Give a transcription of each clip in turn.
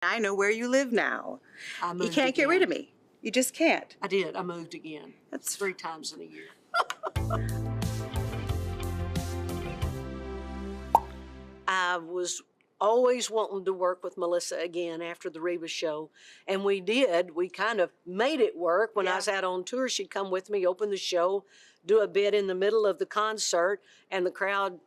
I know where you live now. I You moved can't get rid of again. me. You just can't. I did. I moved again. That's 3 times in a year. I was always wanting to work with Melissa again after the Reba show. And we did. We kind of made it work. When I was out on tour, she'd come with me, open the show, do a bit in the middle of the concert, and the crowd,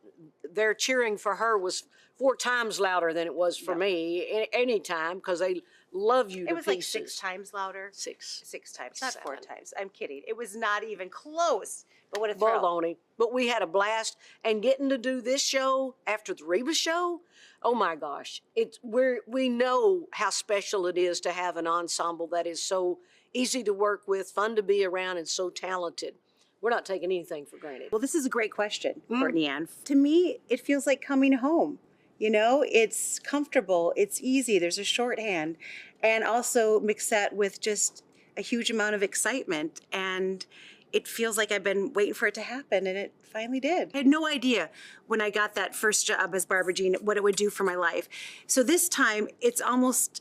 their cheering for her was 4 times louder than it was for me any time, because they love you to It was pieces. like 6 times louder. 6. 6 times, not 4 7. times. I'm kidding. It was not even close. But what a thrill. Baloney. But we had a blast, and getting to do this show after the Reba show, oh my gosh, we know how special it is to have an ensemble that is so easy to work with, fun to be around, and so talented. We're not taking anything for granted. Well, this is a great question, Courtney Ann. To me, it feels like coming home. You know, it's comfortable, it's easy, there's a shorthand, and also mix that with just a huge amount of excitement. And it feels like I've been waiting for it to happen, and it finally did. I had no idea when I got that first job as Barbara Jean what it would do for my life. So this time, it's almost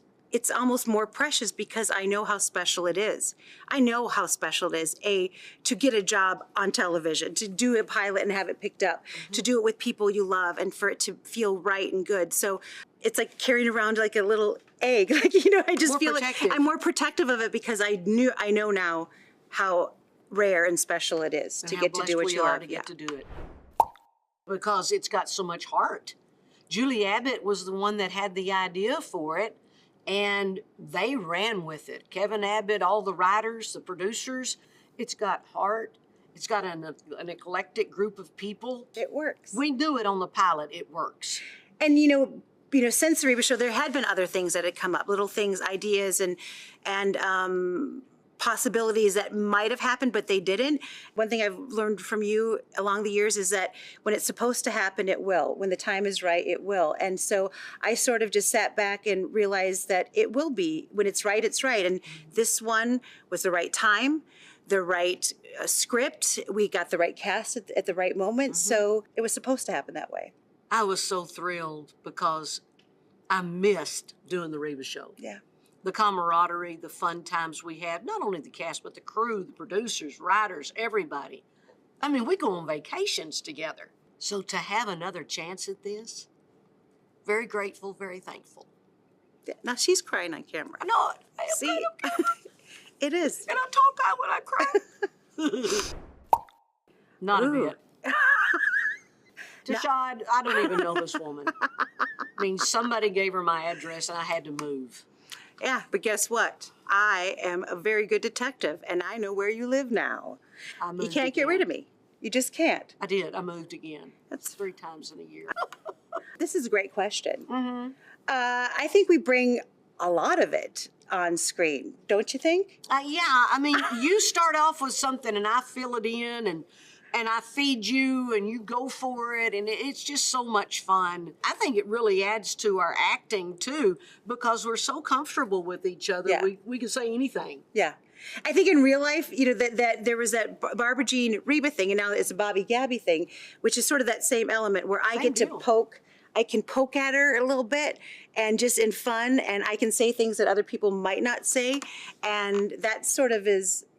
more precious because I know how special it is. I know how special it is, to get a job on television, to do a pilot and have it picked up, to do it with people you love, and for it to feel right and good. So it's like carrying around like a little egg. Like, you know, I just feel like I'm more protective of it because I know now how rare and special it is to get to do what you love. To get to do it. Because it's got so much heart. Julie Abbott was the one that had the idea for it, and they ran with it. Kevin Abbott, all the writers, the producers. It's got heart. It's got an eclectic group of people. It works. We knew it on the pilot. It works. And you know, since the Reba show, there had been other things that had come up, little things, ideas, and possibilities that might have happened, but they didn't. One thing I've learned from you along the years is that when it's supposed to happen, it will. When the time is right, it will. And so I sort of just sat back and realized that it will be. When it's right, it's right. And this one was the right time, the right script. We got the right cast at the right moment. So it was supposed to happen that way. I was so thrilled because I missed doing the Reba show. Yeah. The camaraderie, the fun times we had, not only the cast, but the crew, the producers, writers, everybody. I mean, we go on vacations together. So to have another chance at this, very grateful, very thankful. Now she's crying on camera. No, See, it is. And I talk out when I cry. Not Ooh. a bit. Tashad, I don't even know this woman. I mean, somebody gave her my address and I had to move. Yeah, but guess what? I am a very good detective, and I know where you live now. You can't get rid of me. You just can't. I did. I moved again. That's 3 times in a year. This is a great question. I think we bring a lot of it on screen, don't you think? Yeah, I mean, you start off with something and I fill it in and I feed you and you go for it, and it's just so much fun. I think it really adds to our acting too, because we're so comfortable with each other. Yeah. We can say anything. Yeah. I think in real life, you know, that there was that Barbara Jean Reba thing, and now it's a Bobby Gabby thing, which is sort of that same element where I get to poke. I can poke at her a little bit and just in fun, and I can say things that other people might not say, and that sort of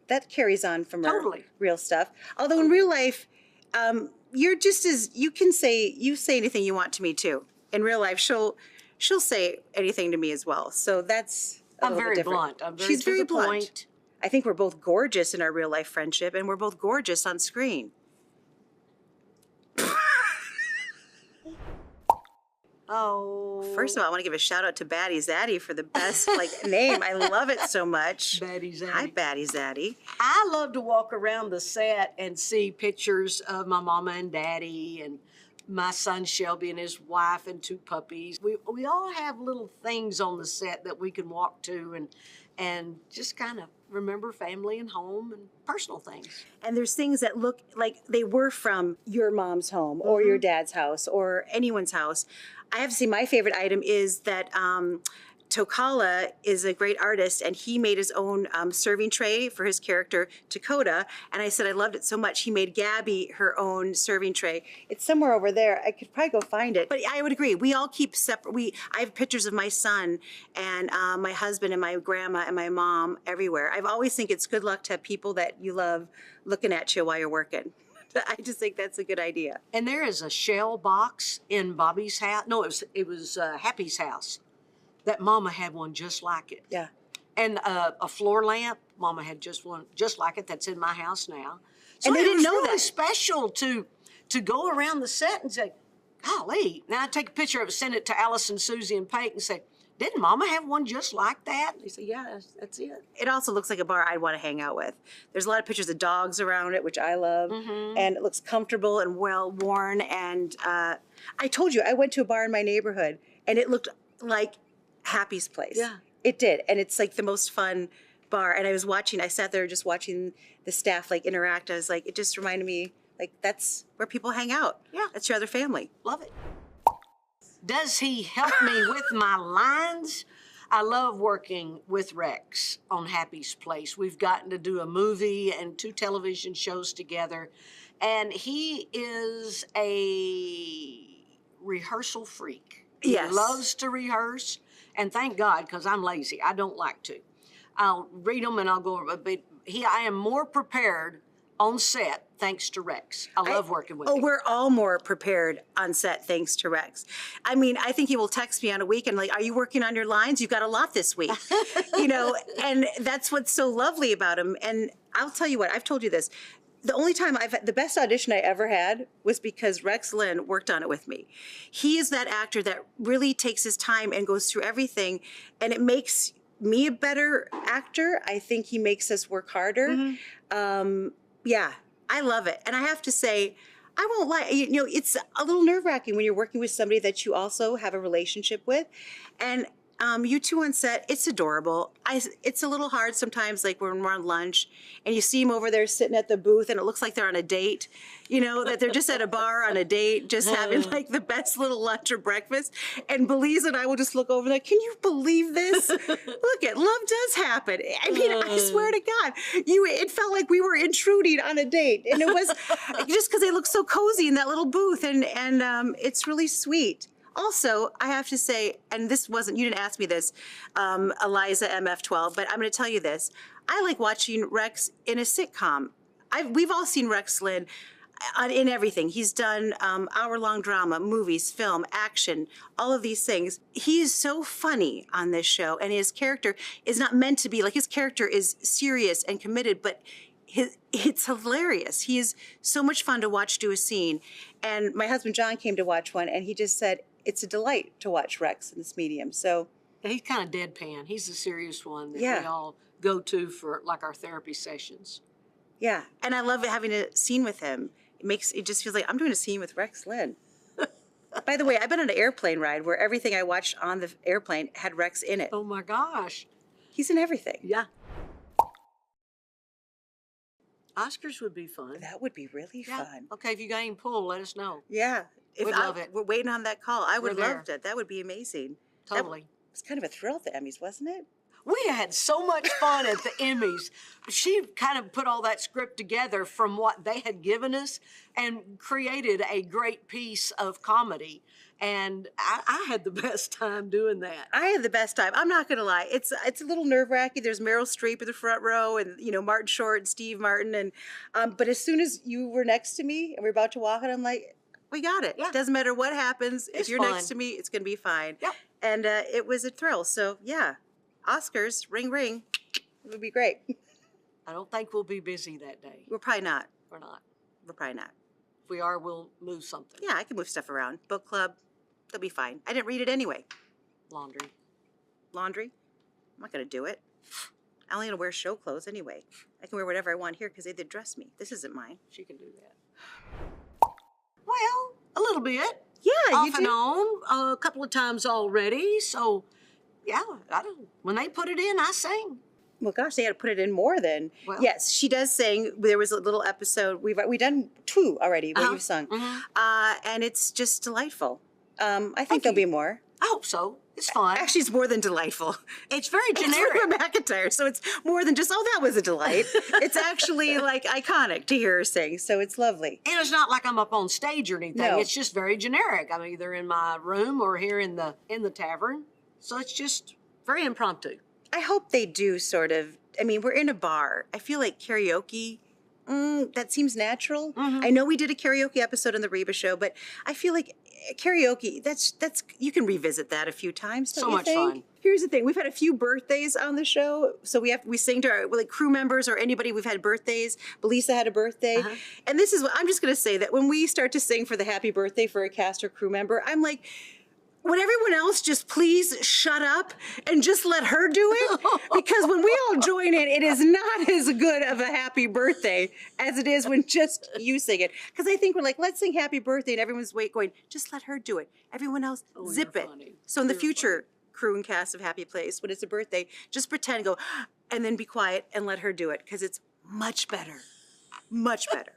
that carries on from our real stuff. Although in real life, you're just as you say anything you want to me too. In real life, she'll say anything to me as well. So that's I'm very blunt. She's very blunt. I think we're both gorgeous in our real life friendship, and we're both gorgeous on screen. Oh. First of all, I want to give a shout out to Batty Zaddy for the best name. I love it so much. Batty Zaddy. Hi, Batty Zaddy. I love to walk around the set and see pictures of my mama and daddy and my son Shelby and his wife and 2 puppies. We all have little things on the set that we can walk to and just kind of remember family and home and personal things. And there's things that look like they were from your mom's home or your dad's house or anyone's house. I have to say my favorite item is that Tokala is a great artist, and he made his own serving tray for his character Dakota. And I said I loved it so much. He made Gabby her own serving tray. It's somewhere over there. I could probably go find it. But I would agree. We all keep separate. I have pictures of my son and my husband and my grandma and my mom everywhere. I always think it's good luck to have people that you love looking at you while you're working. I just think that's a good idea. And there is a shell box in Bobby's house. No, it was Happy's house. That Mama had one just like it. Yeah. And a floor lamp. Mama had just one just like it. That's in my house now. So And they it didn't was know really that. special to go around the set and say, "Golly!" Now I take a picture of it, send it to Allison, Susie, and Pate, and say, "Didn't Mama have one just like that?" They say, "Yeah, that's it." It also looks like a bar I'd want to hang out with. There's a lot of pictures of dogs around it, which I love, and it looks comfortable and well worn. And I told you, I went to a bar in my neighborhood, and it looked like Happy's place. Yeah. It did, and it's like the most fun bar. And I sat there just watching the staff like interact. I was like, it just reminded me, like, that's where people hang out. Yeah. That's your other family. Love it. Does he help me with my lines? I love working with Rex on Happy's Place. We've gotten to do a movie and 2 television shows together, and he is a rehearsal freak. Yes. He loves to rehearse, and thank God, because I'm lazy. I don't like to. I'll read them and I'll go, but I am more prepared on set thanks to Rex. I love working with him. We're all more prepared on set thanks to Rex. I mean, I think he will text me on a weekend like, "Are you working on your lines? You've got a lot this week." And that's what's so lovely about him. And I'll tell you what, I've told you this. The only time the best audition I ever had was because Rex Lynn worked on it with me. He is that actor that really takes his time and goes through everything, and it makes me a better actor. I think he makes us work harder. Yeah, I love it. And I have to say, I won't lie, it's a little nerve-wracking when you're working with somebody that you also have a relationship with. And you two on set, it's adorable. It's a little hard sometimes, like when we're on lunch and you see them over there sitting at the booth and it looks like they're on a date, that they're just at a bar on a date, just having like the best little lunch or breakfast. And Belize and I will just look over there, "Can you believe this? Look at, love does happen." I mean, I swear to God, it felt like we were intruding on a date. And it was just because they look so cozy in that little booth, and it's really sweet. Also, I have to say, and you didn't ask me this, Eliza MF12, but I'm going to tell you this. I like watching Rex in a sitcom. We've all seen Rex Lynn in everything. He's done hour-long drama, movies, film, action, all of these things. He is so funny on this show, and his character is not meant to be, like, his character is serious and committed, but it's hilarious. He is so much fun to watch do a scene. And my husband John came to watch one, and he just said, it's a delight to watch Rex in this medium. So He's kind of deadpan. He's the serious one that we Yeah. all go to for like our therapy sessions. yeah, and I love having a scene with him. It just feels like I'm doing a scene with Rex Lynn. By the way, I've been on an airplane ride where everything I watched on the airplane had Rex in it. Oh my gosh. He's in everything. Yeah. Oscars would be fun. That would be really Yeah. fun. Okay, if you got any pull, let us know. Yeah. We'd love it. We're waiting on that call. I would We're love there. that. That would be amazing. Totally. It was kind of a thrill at the Emmys, wasn't it? We had so much fun at the Emmys. She kind of put all that script together from what they had given us and created a great piece of comedy. And I had the best time doing that. I had the best time. I'm not going to lie. It's a little nerve-wracking. There's Meryl Streep in the front row and, Martin Short and Steve Martin. And but as soon as you were next to me and we were about to walk in, I'm like, we got it. Yeah. It doesn't matter what happens. It's if you're fun. next to me, it's going to be fine. Yep. And it was a thrill. So, yeah, Oscars, ring, ring. It would be great. I don't think we'll be busy that day. We're probably not. We're not. We're probably not. If we are, we'll move something. Yeah, I can move stuff around. Book club, they'll be fine. I didn't read it anyway. Laundry. Laundry, I'm not going to do it. I'm only going to wear show clothes anyway. I can wear whatever I want here because they did dress me. This isn't mine. She can do that. Well, a little bit. Yeah, Off you and do. on, a couple of times already. So, yeah, when they put it in, I sing. Well, gosh, they had to put it in more than. Well- Yes, she does sing. There was a little episode. We've done 2 already where you've sung. Mhm. And it's just delightful. I think Thank there'll you. be more. I hope so. It's fun. Actually, it's more than delightful. It's very It's generic. Reba McEntire, so it's more than just, oh, that was a delight. It's actually like iconic to hear her sing, so it's lovely. And it's not like I'm up on stage or anything. No. It's just very generic. I'm either in my room or here in the tavern. So it's just very impromptu. I hope they do sort of, I mean, we're in a bar. I feel like karaoke, that seems natural. I know we did a karaoke episode on the Reba Show, but I feel like karaoke, that's you can revisit that a few times, don't So you much think? fun. Here's the thing, we've had a few birthdays on the show, so we sing to our like crew members or anybody we've had birthdays. Belisa had a birthday. And this is what I'm just going to say, that when we start to sing for the happy birthday for a cast or crew member, I'm like, would everyone else just please shut up and just let her do it? Because when we all join in, it is not as good of a happy birthday as it is when just you sing it. Because I think we're like, let's sing happy birthday, and everyone's going, just let her do it. Everyone else, zip you're it. funny. So in the future, crew and cast of Happy Place, when it's a birthday, just pretend, go, and then be quiet and let her do it, because it's much better. Much better.